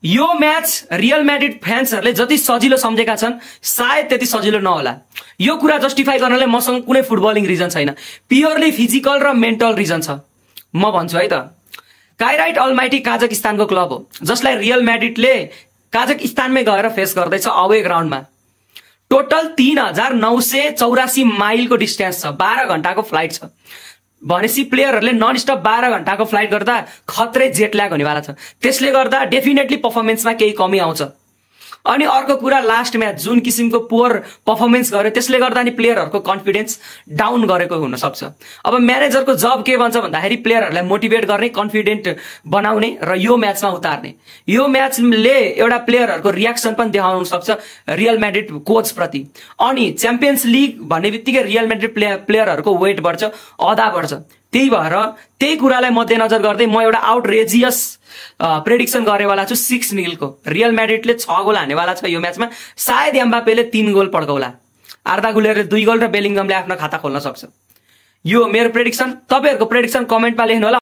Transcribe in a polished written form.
यो match real Madrid फ्यान्सहरूले जति सजिलो सम्झेका छन् सायद त्यति सजिलो नहोला। यो कुरा जस्टिफाई गर्नलाई मसँग कुनै फुटबलिङ रिजन छैन, प्योरली फिजिकल र मेन्टल रिजन छ। म भन्छु है त, काइराइट अलमाइटी काजाकिस्तानको क्लब हो जसलाई रियल म्याड्रिडले काजाकिस्तानमै गएर फेस गर्दैछ अवे ग्राउन्डमा। टोटल 3984 माइलको डिस्टेन्स छ, 12 घण्टाको फ्लाइट छ। भनेपछि प्लेयरहरूले नन स्टप 12 घण्टाको फ्लाइट गर्दा खत्रै जेट ल्याग हुनेवाला छ। त्यसले गर्दा डेफिनेटली पर्फर्मेन्समा केही कमी आउँछ। अनि अर्को कुरा, लास्ट म्याच जुन किसिमको पुअर पर्फर्मेन्स गर्यो त्यसले गर्दा नि प्लेयरहरूको कन्फिडेन्स डाउन गरेको हुन सक्छ। अब म्यानेजरको जब के भन्छ भन्दाखेरि प्लेयरहरूलाई मोटिभेट गर्ने, कन्फिडेन्ट बनाउने र यो म्याचमा उतार्ने। यो म्याचले एउटा प्लेयरहरूको रियाक्सन पनि देखाउन सक्छ रियल म्याड्रिड कोच प्रति। अनि च्याम्पियन्स लिग भन्ने बित्तिकै रियल म्याड्रिड प्लेयरहरूको वेट बढ्छ, अदा बढ्छ। त्यही भएर त्यही कुरालाई मध्यनजर गर्दै म एउटा आउटरेजियस प्रेडिक्सन गरेवाला छु 6-0 को। रियल म्याड्रिडले 6 गोल हानेवाला छ यो म्याचमा। सायद एम्बापेले 3 गोल पड्काउला, आर्दा गुलेरले 2 गोल र बेलिङगमले आफ्नो खाता खोल्न सक्छ। यो मेरो प्रेडिक्सन। तपाईहरुको प्रेडिक्सन कमेन्टमा लेख्नु होला।